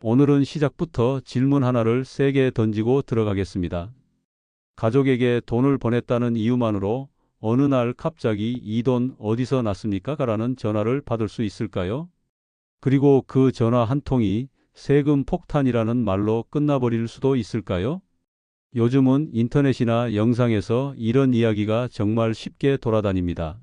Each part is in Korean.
오늘은 시작부터 질문 하나를 세게 던지고 들어가겠습니다. 가족에게 돈을 보냈다는 이유만으로 어느 날 갑자기 "이 돈 어디서 났습니까? 라는 전화를 받을 수 있을까요? 그리고 그 전화 한 통이 세금 폭탄이라는 말로 끝나버릴 수도 있을까요? 요즘은 인터넷이나 영상에서 이런 이야기가 정말 쉽게 돌아다닙니다.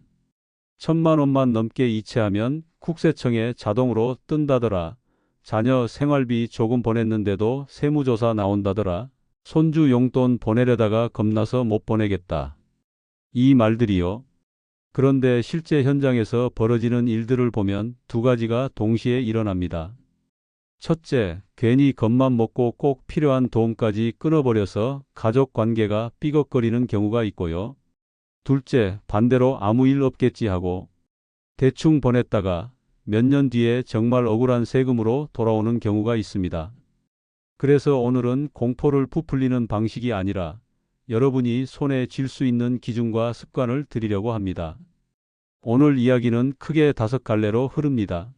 1,000만 원만 넘게 이체하면 국세청에 자동으로 뜬다더라. 자녀 생활비 조금 보냈는데도 세무조사 나온다더라. 손주 용돈 보내려다가 겁나서 못 보내겠다. 이 말들이요. 그런데 실제 현장에서 벌어지는 일들을 보면 두 가지가 동시에 일어납니다. 첫째, 괜히 겁만 먹고 꼭 필요한 도움까지 끊어버려서 가족 관계가 삐걱거리는 경우가 있고요. 둘째, 반대로 아무 일 없겠지 하고 대충 보냈다가 몇 년 뒤에 정말 억울한 세금으로 돌아오는 경우가 있습니다. 그래서 오늘은 공포를 부풀리는 방식이 아니라 여러분이 손에 쥘 수 있는 기준과 습관을 드리려고 합니다. 오늘 이야기는 크게 5갈래로 흐릅니다.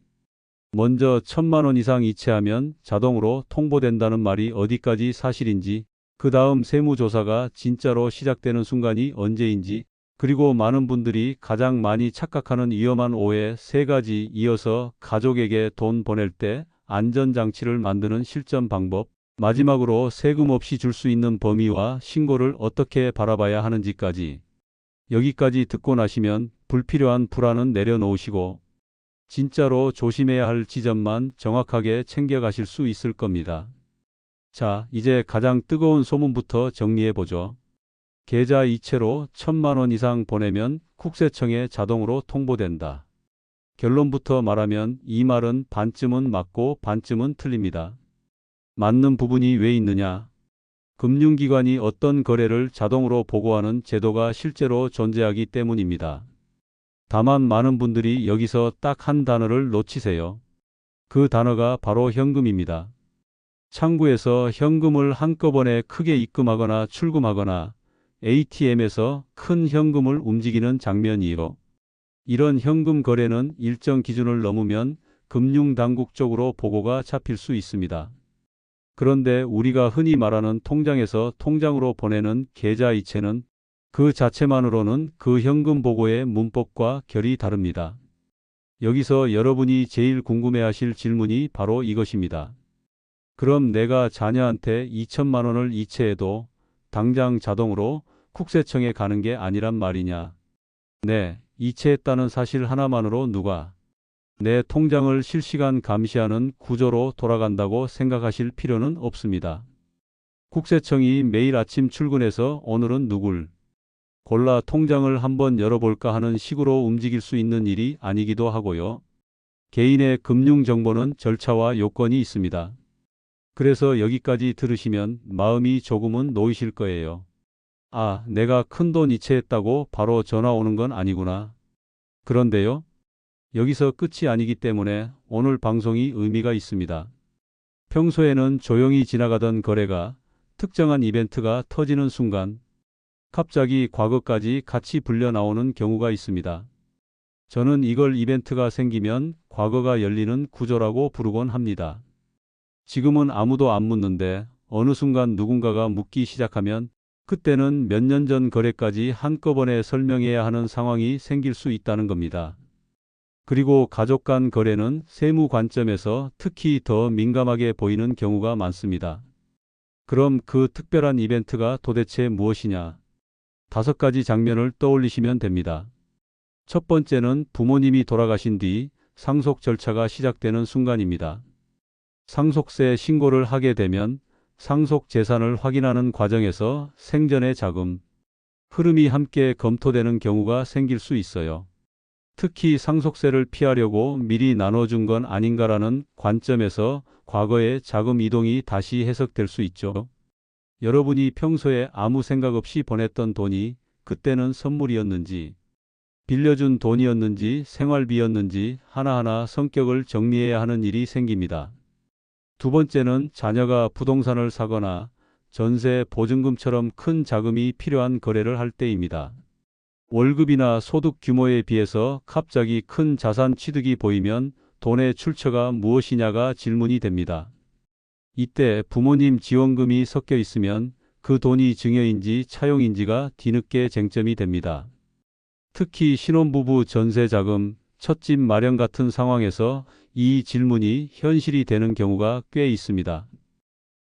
먼저 1,000만 원 이상 이체하면 자동으로 통보된다는 말이 어디까지 사실인지, 그 다음 세무조사가 진짜로 시작되는 순간이 언제인지, 그리고 많은 분들이 가장 많이 착각하는 위험한 오해 3가지, 이어서 가족에게 돈 보낼 때 안전장치를 만드는 실전 방법, 마지막으로 세금 없이 줄 수 있는 범위와 신고를 어떻게 바라봐야 하는지까지. 여기까지 듣고 나시면 불필요한 불안은 내려놓으시고 진짜로 조심해야 할 지점만 정확하게 챙겨가실 수 있을 겁니다. 자, 이제 가장 뜨거운 소문부터 정리해보죠. 계좌 이체로 1,000만 원 이상 보내면 국세청에 자동으로 통보된다. 결론부터 말하면 이 말은 반쯤은 맞고 반쯤은 틀립니다. 맞는 부분이 왜 있느냐? 금융기관이 어떤 거래를 자동으로 보고하는 제도가 실제로 존재하기 때문입니다. 다만 많은 분들이 여기서 딱 한 단어를 놓치세요. 그 단어가 바로 현금입니다. 창구에서 현금을 한꺼번에 크게 입금하거나 출금하거나 ATM에서 큰 현금을 움직이는 장면이요. 이런 현금 거래는 일정 기준을 넘으면 금융당국 쪽으로 보고가 잡힐 수 있습니다. 그런데 우리가 흔히 말하는 통장에서 통장으로 보내는 계좌 이체는 그 자체만으로는 그 현금 보고의 문법과 결이 다릅니다. 여기서 여러분이 제일 궁금해하실 질문이 바로 이것입니다. 그럼 내가 자녀한테 2,000만 원을 이체해도 당장 자동으로 국세청에 가는 게 아니란 말이냐? 네, 이체했다는 사실 하나만으로 누가 내 통장을 실시간 감시하는 구조로 돌아간다고 생각하실 필요는 없습니다. 국세청이 매일 아침 출근해서 오늘은 누굴 골라 통장을 한번 열어볼까 하는 식으로 움직일 수 있는 일이 아니기도 하고요. 개인의 금융정보는 절차와 요건이 있습니다. 그래서 여기까지 들으시면 마음이 조금은 놓이실 거예요. 아, 내가 큰돈 이체했다고 바로 전화 오는 건 아니구나. 그런데요, 여기서 끝이 아니기 때문에 오늘 방송이 의미가 있습니다. 평소에는 조용히 지나가던 거래가 특정한 이벤트가 터지는 순간 갑자기 과거까지 같이 불려 나오는 경우가 있습니다. 저는 이걸 이벤트가 생기면 과거가 열리는 구조라고 부르곤 합니다. 지금은 아무도 안 묻는데 어느 순간 누군가가 묻기 시작하면 그때는 몇 년 전 거래까지 한꺼번에 설명해야 하는 상황이 생길 수 있다는 겁니다. 그리고 가족 간 거래는 세무 관점에서 특히 더 민감하게 보이는 경우가 많습니다. 그럼 그 특별한 이벤트가 도대체 무엇이냐? 5가지 장면을 떠올리시면 됩니다. 첫 번째는 부모님이 돌아가신 뒤 상속 절차가 시작되는 순간입니다. 상속세 신고를 하게 되면 상속 재산을 확인하는 과정에서 생전의 자금, 흐름이 함께 검토되는 경우가 생길 수 있어요. 특히 상속세를 피하려고 미리 나눠준 건 아닌가라는 관점에서 과거의 자금 이동이 다시 해석될 수 있죠. 여러분이 평소에 아무 생각 없이 보냈던 돈이 그때는 선물이었는지, 빌려준 돈이었는지, 생활비였는지 하나하나 성격을 정리해야 하는 일이 생깁니다. 두 번째는 자녀가 부동산을 사거나 전세 보증금처럼 큰 자금이 필요한 거래를 할 때입니다. 월급이나 소득 규모에 비해서 갑자기 큰 자산 취득이 보이면 돈의 출처가 무엇이냐가 질문이 됩니다. 이때 부모님 지원금이 섞여 있으면 그 돈이 증여인지 차용인지가 뒤늦게 쟁점이 됩니다. 특히 신혼부부 전세자금, 첫집 마련 같은 상황에서 이 질문이 현실이 되는 경우가 꽤 있습니다.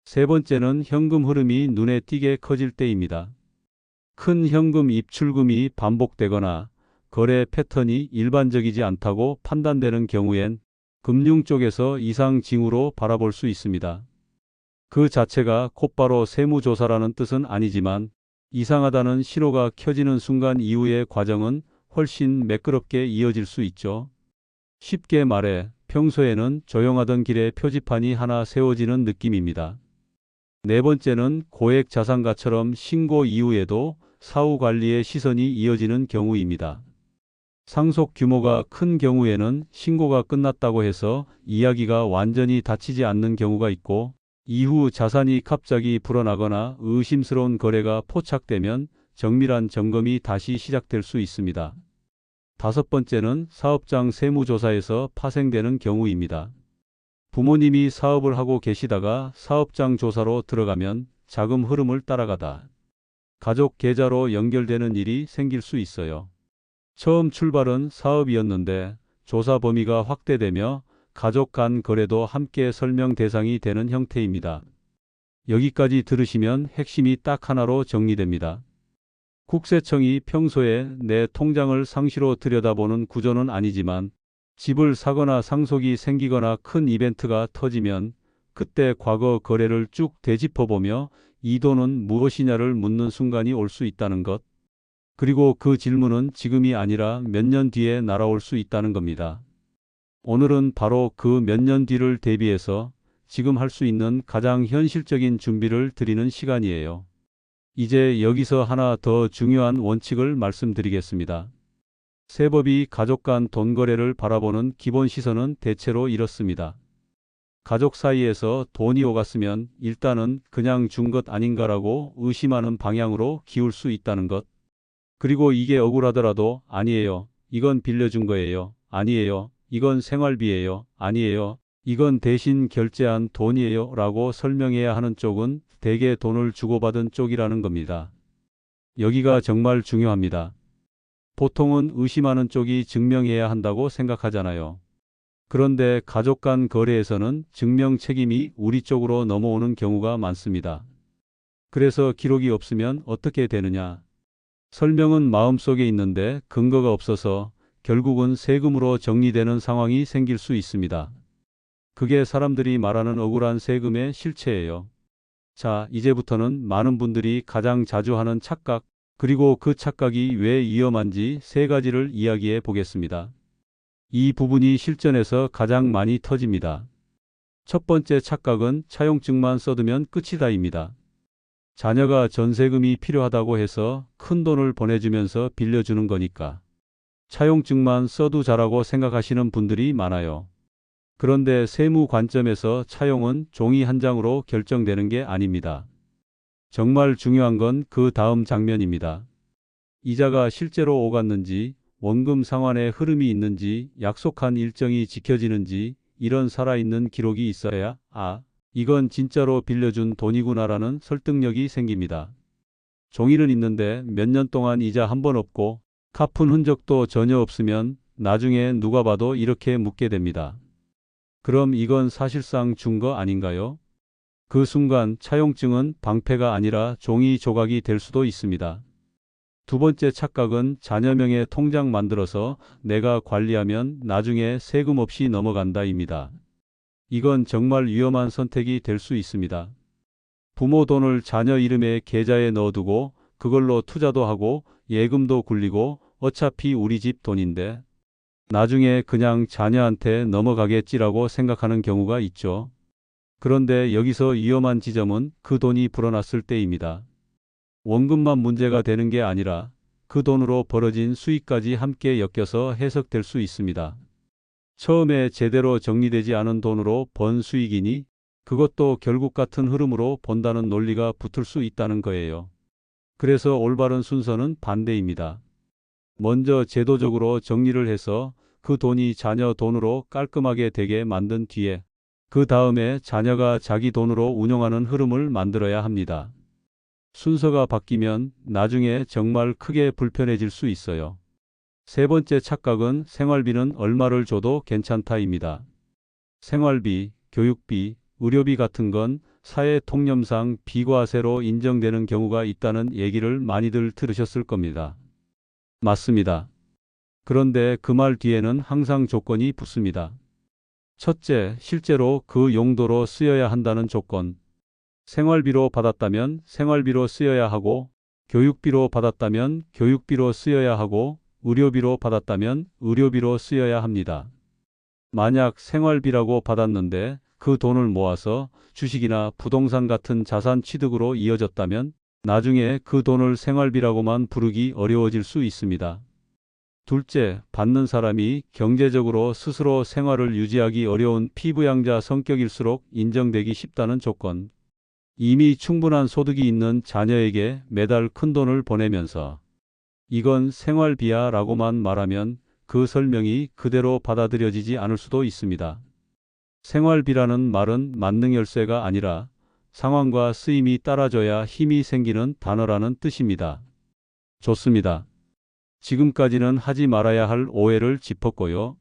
세 번째는 현금 흐름이 눈에 띄게 커질 때입니다. 큰 현금 입출금이 반복되거나 거래 패턴이 일반적이지 않다고 판단되는 경우엔 금융 쪽에서 이상 징후로 바라볼 수 있습니다. 그 자체가 곧바로 세무조사라는 뜻은 아니지만 이상하다는 신호가 켜지는 순간 이후의 과정은 훨씬 매끄럽게 이어질 수 있죠. 쉽게 말해 평소에는 조용하던 길에 표지판이 하나 세워지는 느낌입니다. 네 번째는 고액 자산가처럼 신고 이후에도 사후 관리의 시선이 이어지는 경우입니다. 상속 규모가 큰 경우에는 신고가 끝났다고 해서 이야기가 완전히 닫히지 않는 경우가 있고, 이후 자산이 갑자기 불어나거나 의심스러운 거래가 포착되면 정밀한 점검이 다시 시작될 수 있습니다. 다섯 번째는 사업장 세무조사에서 파생되는 경우입니다. 부모님이 사업을 하고 계시다가 사업장 조사로 들어가면 자금 흐름을 따라가다 가족 계좌로 연결되는 일이 생길 수 있어요. 처음 출발은 사업이었는데 조사 범위가 확대되며 가족 간 거래도 함께 설명 대상이 되는 형태입니다. 여기까지 들으시면 핵심이 딱 하나로 정리됩니다. 국세청이 평소에 내 통장을 상시로 들여다보는 구조는 아니지만 집을 사거나 상속이 생기거나 큰 이벤트가 터지면 그때 과거 거래를 쭉 되짚어보며 이 돈은 무엇이냐를 묻는 순간이 올 수 있다는 것. 그리고 그 질문은 지금이 아니라 몇 년 뒤에 날아올 수 있다는 겁니다. 오늘은 바로 그 몇 년 뒤를 대비해서 지금 할 수 있는 가장 현실적인 준비를 드리는 시간이에요. 이제 여기서 하나 더 중요한 원칙을 말씀드리겠습니다. 세법이 가족 간 돈 거래를 바라보는 기본 시선은 대체로 이렇습니다. 가족 사이에서 돈이 오갔으면 일단은 그냥 준 것 아닌가라고 의심하는 방향으로 기울 수 있다는 것. 그리고 이게 억울하더라도 아니에요. 이건 빌려준 거예요. 아니에요. 이건 생활비예요. 아니에요. 이건 대신 결제한 돈이에요. 라고 설명해야 하는 쪽은 대개 돈을 주고받은 쪽이라는 겁니다. 여기가 정말 중요합니다. 보통은 의심하는 쪽이 증명해야 한다고 생각하잖아요. 그런데 가족 간 거래에서는 증명 책임이 우리 쪽으로 넘어오는 경우가 많습니다. 그래서 기록이 없으면 어떻게 되느냐? 설명은 마음속에 있는데 근거가 없어서 결국은 세금으로 정리되는 상황이 생길 수 있습니다. 그게 사람들이 말하는 억울한 세금의 실체예요. 자, 이제부터는 많은 분들이 가장 자주 하는 착각, 그리고 그 착각이 왜 위험한지 세 가지를 이야기해 보겠습니다. 이 부분이 실전에서 가장 많이 터집니다. 첫 번째 착각은 차용증만 써두면 끝이다입니다. 자녀가 전세금이 필요하다고 해서 큰 돈을 보내주면서 빌려주는 거니까 차용증만 써두자라고 생각하시는 분들이 많아요. 그런데 세무 관점에서 차용은 종이 한 장으로 결정되는 게 아닙니다. 정말 중요한 건 그 다음 장면입니다. 이자가 실제로 오갔는지, 원금 상환의 흐름이 있는지, 약속한 일정이 지켜지는지 이런 살아있는 기록이 있어야 이건 진짜로 빌려준 돈이구나라는 설득력이 생깁니다. 종이는 있는데 몇 년 동안 이자 한 번 없고 갚은 흔적도 전혀 없으면 나중에 누가 봐도 이렇게 묻게 됩니다. 그럼 이건 사실상 준 거 아닌가요? 그 순간 차용증은 방패가 아니라 종이 조각이 될 수도 있습니다. 두 번째 착각은 자녀명의 통장 만들어서 내가 관리하면 나중에 세금 없이 넘어간다입니다. 이건 정말 위험한 선택이 될 수 있습니다. 부모 돈을 자녀 이름의 계좌에 넣어두고 그걸로 투자도 하고 예금도 굴리고 어차피 우리 집 돈인데 나중에 그냥 자녀한테 넘어가겠지라고 생각하는 경우가 있죠. 그런데 여기서 위험한 지점은 그 돈이 불어났을 때입니다. 원금만 문제가 되는 게 아니라 그 돈으로 벌어진 수익까지 함께 엮여서 해석될 수 있습니다. 처음에 제대로 정리되지 않은 돈으로 번 수익이니 그것도 결국 같은 흐름으로 본다는 논리가 붙을 수 있다는 거예요. 그래서 올바른 순서는 반대입니다. 먼저 제도적으로 정리를 해서 그 돈이 자녀 돈으로 깔끔하게 되게 만든 뒤에 그 다음에 자녀가 자기 돈으로 운영하는 흐름을 만들어야 합니다. 순서가 바뀌면 나중에 정말 크게 불편해질 수 있어요. 세 번째 착각은 생활비는 얼마를 줘도 괜찮다입니다. 생활비, 교육비, 의료비 같은 건 사회 통념상 비과세로 인정되는 경우가 있다는 얘기를 많이들 들으셨을 겁니다. 맞습니다. 그런데 그 말 뒤에는 항상 조건이 붙습니다. 첫째, 실제로 그 용도로 쓰여야 한다는 조건. 생활비로 받았다면 생활비로 쓰여야 하고, 교육비로 받았다면 교육비로 쓰여야 하고, 의료비로 받았다면 의료비로 쓰여야 합니다. 만약 생활비라고 받았는데 그 돈을 모아서 주식이나 부동산 같은 자산 취득으로 이어졌다면 나중에 그 돈을 생활비라고만 부르기 어려워질 수 있습니다. 둘째, 받는 사람이 경제적으로 스스로 생활을 유지하기 어려운 피부양자 성격일수록 인정되기 쉽다는 조건. 이미 충분한 소득이 있는 자녀에게 매달 큰돈을 보내면서 이건 생활비야 라고만 말하면 그 설명이 그대로 받아들여지지 않을 수도 있습니다. 생활비라는 말은 만능 열쇠가 아니라 상황과 쓰임이 따라줘야 힘이 생기는 단어라는 뜻입니다. 좋습니다. 지금까지는 하지 말아야 할 오해를 짚었고요.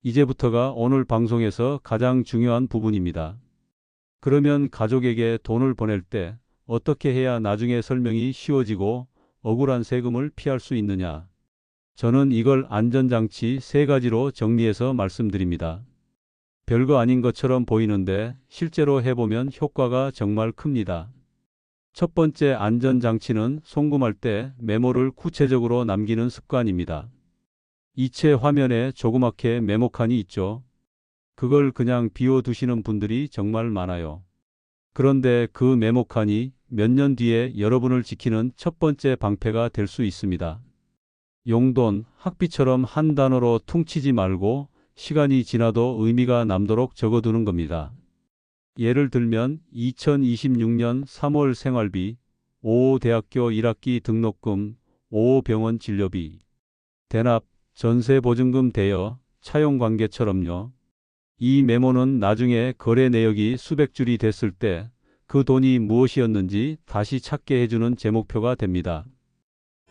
이제부터가 오늘 방송에서 가장 중요한 부분입니다. 그러면 가족에게 돈을 보낼 때 어떻게 해야 나중에 설명이 쉬워지고 억울한 세금을 피할 수 있느냐? 저는 이걸 안전장치 3가지로 정리해서 말씀드립니다. 별거 아닌 것처럼 보이는데 실제로 해보면 효과가 정말 큽니다. 첫 번째 안전장치는 송금할 때 메모를 구체적으로 남기는 습관입니다. 이체 화면에 조그맣게 메모칸이 있죠. 그걸 그냥 비워두시는 분들이 정말 많아요. 그런데 그 메모칸이 몇 년 뒤에 여러분을 지키는 첫 번째 방패가 될 수 있습니다. 용돈, 학비처럼 한 단어로 퉁치지 말고 시간이 지나도 의미가 남도록 적어두는 겁니다. 예를 들면 2026년 3월 생활비, 5 대학교 1학기 등록금, 5 병원 진료비, 대납, 전세보증금 대여, 차용관계처럼요. 이 메모는 나중에 거래 내역이 수백 줄이 됐을 때 그 돈이 무엇이었는지 다시 찾게 해주는 제목표가 됩니다.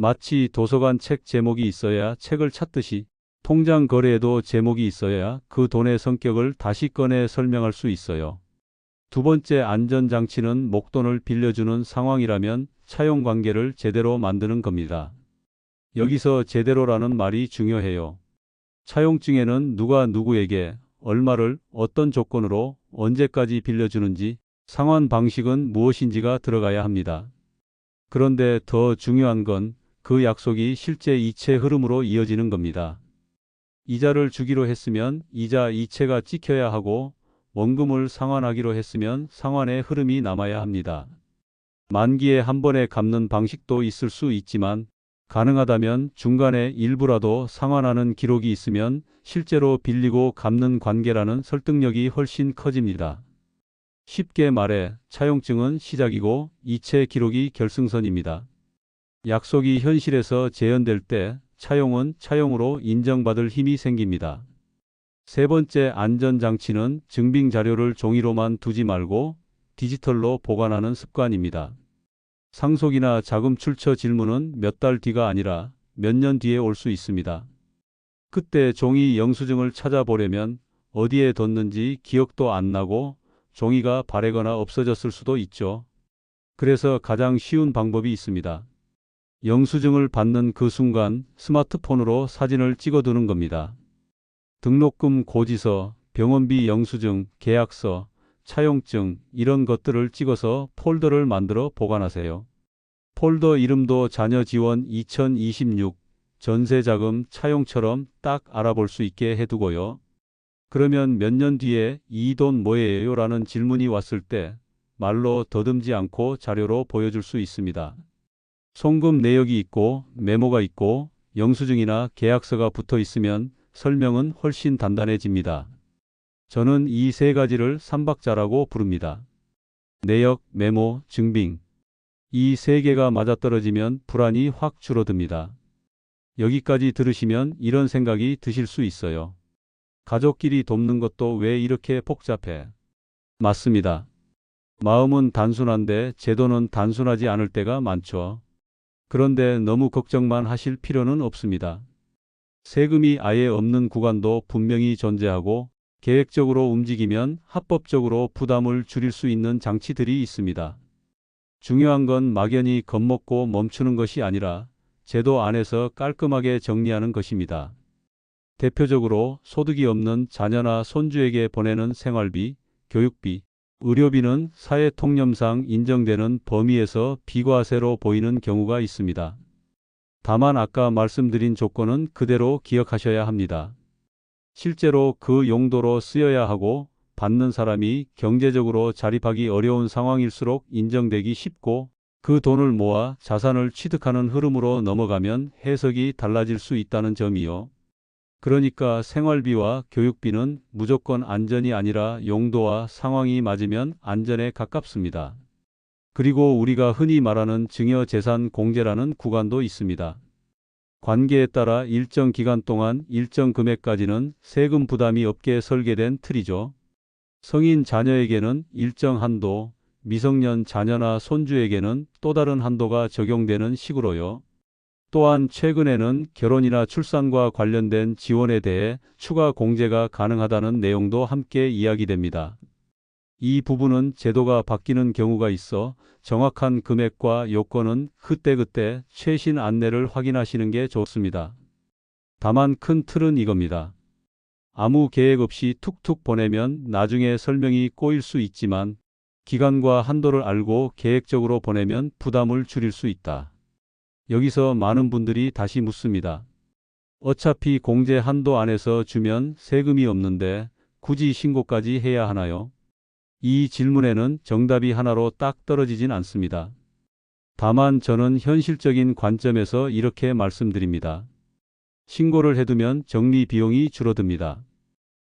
마치 도서관 책 제목이 있어야 책을 찾듯이 통장 거래에도 제목이 있어야 그 돈의 성격을 다시 꺼내 설명할 수 있어요. 두 번째 안전장치는 목돈을 빌려주는 상황이라면 차용관계를 제대로 만드는 겁니다. 여기서 제대로라는 말이 중요해요. 차용증에는 누가 누구에게 얼마를 어떤 조건으로 언제까지 빌려주는지 상환 방식은 무엇인지가 들어가야 합니다. 그런데 더 중요한 건 그 약속이 실제 이체 흐름으로 이어지는 겁니다. 이자를 주기로 했으면 이자 이체가 찍혀야 하고 원금을 상환하기로 했으면 상환의 흐름이 남아야 합니다. 만기에 한 번에 갚는 방식도 있을 수 있지만 가능하다면 중간에 일부라도 상환하는 기록이 있으면 실제로 빌리고 갚는 관계라는 설득력이 훨씬 커집니다. 쉽게 말해 차용증은 시작이고 이체 기록이 결승선입니다. 약속이 현실에서 재현될 때 차용은 차용으로 인정받을 힘이 생깁니다. 세 번째 안전장치는 증빙 자료를 종이로만 두지 말고 디지털로 보관하는 습관입니다. 상속이나 자금 출처 질문은 몇 달 뒤가 아니라 몇 년 뒤에 올 수 있습니다. 그때 종이 영수증을 찾아보려면 어디에 뒀는지 기억도 안 나고 종이가 바래거나 없어졌을 수도 있죠. 그래서 가장 쉬운 방법이 있습니다. 영수증을 받는 그 순간 스마트폰으로 사진을 찍어두는 겁니다. 등록금 고지서, 병원비 영수증, 계약서, 차용증 이런 것들을 찍어서 폴더를 만들어 보관하세요. 폴더 이름도 자녀 지원 2026, 전세자금 차용처럼 딱 알아볼 수 있게 해두고요. 그러면 몇 년 뒤에 이 돈 뭐예요? 라는 질문이 왔을 때 말로 더듬지 않고 자료로 보여줄 수 있습니다. 송금 내역이 있고 메모가 있고 영수증이나 계약서가 붙어 있으면 설명은 훨씬 단단해집니다. 저는 이 3가지를 3박자라고 부릅니다. 내역, 메모, 증빙. 이 3개가 맞아떨어지면 불안이 확 줄어듭니다. 여기까지 들으시면 이런 생각이 드실 수 있어요. 가족끼리 돕는 것도 왜 이렇게 복잡해? 맞습니다. 마음은 단순한데 제도는 단순하지 않을 때가 많죠. 그런데 너무 걱정만 하실 필요는 없습니다. 세금이 아예 없는 구간도 분명히 존재하고 계획적으로 움직이면 합법적으로 부담을 줄일 수 있는 장치들이 있습니다. 중요한 건 막연히 겁먹고 멈추는 것이 아니라 제도 안에서 깔끔하게 정리하는 것입니다. 대표적으로 소득이 없는 자녀나 손주에게 보내는 생활비, 교육비, 의료비는 사회 통념상 인정되는 범위에서 비과세로 보이는 경우가 있습니다. 다만 아까 말씀드린 조건은 그대로 기억하셔야 합니다. 실제로 그 용도로 쓰여야 하고 받는 사람이 경제적으로 자립하기 어려운 상황일수록 인정되기 쉽고 그 돈을 모아 자산을 취득하는 흐름으로 넘어가면 해석이 달라질 수 있다는 점이요. 그러니까 생활비와 교육비는 무조건 안전이 아니라 용도와 상황이 맞으면 안전에 가깝습니다. 그리고 우리가 흔히 말하는 증여재산 공제라는 구간도 있습니다. 관계에 따라 일정 기간 동안 일정 금액까지는 세금 부담이 없게 설계된 틀이죠. 성인 자녀에게는 일정 한도, 미성년 자녀나 손주에게는 또 다른 한도가 적용되는 식으로요. 또한 최근에는 결혼이나 출산과 관련된 지원에 대해 추가 공제가 가능하다는 내용도 함께 이야기됩니다. 이 부분은 제도가 바뀌는 경우가 있어 정확한 금액과 요건은 그때그때 최신 안내를 확인하시는 게 좋습니다. 다만 큰 틀은 이겁니다. 아무 계획 없이 툭툭 보내면 나중에 설명이 꼬일 수 있지만 기간과 한도를 알고 계획적으로 보내면 부담을 줄일 수 있다. 여기서 많은 분들이 다시 묻습니다. 어차피 공제 한도 안에서 주면 세금이 없는데 굳이 신고까지 해야 하나요? 이 질문에는 정답이 하나로 딱 떨어지진 않습니다. 다만 저는 현실적인 관점에서 이렇게 말씀드립니다. 신고를 해두면 정리 비용이 줄어듭니다.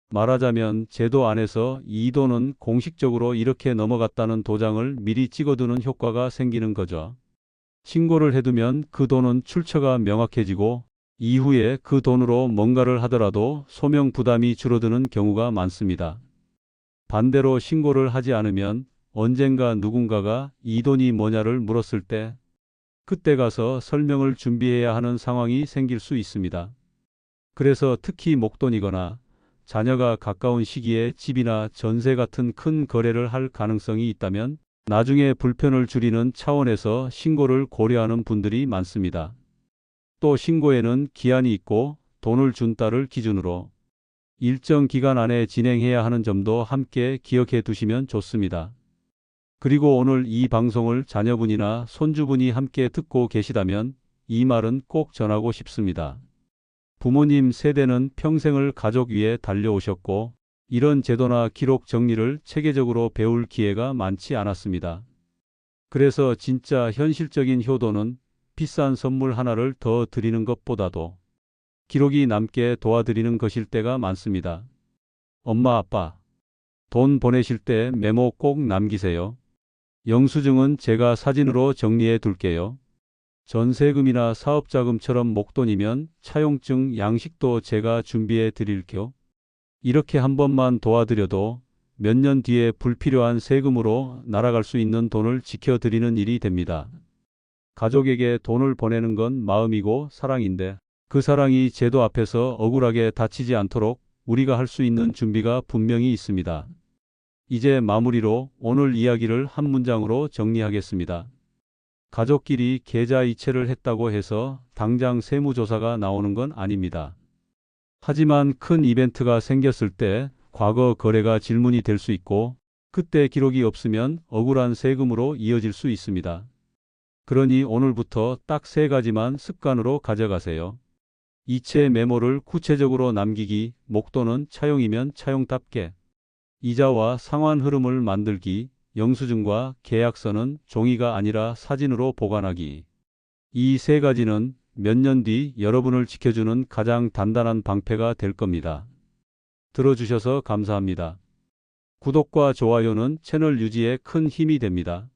말하자면 제도 안에서 이 돈은 공식적으로 이렇게 넘어갔다는 도장을 미리 찍어두는 효과가 생기는 거죠. 신고를 해두면 그 돈은 출처가 명확해지고 이후에 그 돈으로 뭔가를 하더라도 소명 부담이 줄어드는 경우가 많습니다. 반대로 신고를 하지 않으면 언젠가 누군가가 이 돈이 뭐냐를 물었을 때 그때 가서 설명을 준비해야 하는 상황이 생길 수 있습니다. 그래서 특히 목돈이거나 자녀가 가까운 시기에 집이나 전세 같은 큰 거래를 할 가능성이 있다면 나중에 불편을 줄이는 차원에서 신고를 고려하는 분들이 많습니다. 또 신고에는 기한이 있고 돈을 준 달을 기준으로 일정 기간 안에 진행해야 하는 점도 함께 기억해 두시면 좋습니다. 그리고 오늘 이 방송을 자녀분이나 손주분이 함께 듣고 계시다면 이 말은 꼭 전하고 싶습니다. 부모님 세대는 평생을 가족 위에 달려오셨고 이런 제도나 기록 정리를 체계적으로 배울 기회가 많지 않았습니다. 그래서 진짜 현실적인 효도는 비싼 선물 하나를 더 드리는 것보다도 기록이 남게 도와드리는 것일 때가 많습니다. 엄마, 아빠, 돈 보내실 때 메모 꼭 남기세요. 영수증은 제가 사진으로 정리해 둘게요. 전세금이나 사업자금처럼 목돈이면 차용증, 양식도 제가 준비해 드릴게요. 이렇게 한 번만 도와드려도 몇 년 뒤에 불필요한 세금으로 날아갈 수 있는 돈을 지켜드리는 일이 됩니다. 가족에게 돈을 보내는 건 마음이고 사랑인데 그 사랑이 제도 앞에서 억울하게 다치지 않도록 우리가 할 수 있는 준비가 분명히 있습니다. 이제 마무리로 오늘 이야기를 한 문장으로 정리하겠습니다. 가족끼리 계좌 이체를 했다고 해서 당장 세무조사가 나오는 건 아닙니다. 하지만 큰 이벤트가 생겼을 때 과거 거래가 질문이 될 수 있고 그때 기록이 없으면 억울한 세금으로 이어질 수 있습니다. 그러니 오늘부터 딱 3가지만 습관으로 가져가세요. 이체 메모를 구체적으로 남기기, 목돈은 차용이면 차용답게, 이자와 상환 흐름을 만들기, 영수증과 계약서는 종이가 아니라 사진으로 보관하기. 이 3가지는 몇 년 뒤 여러분을 지켜주는 가장 단단한 방패가 될 겁니다. 들어주셔서 감사합니다. 구독과 좋아요는 채널 유지에 큰 힘이 됩니다.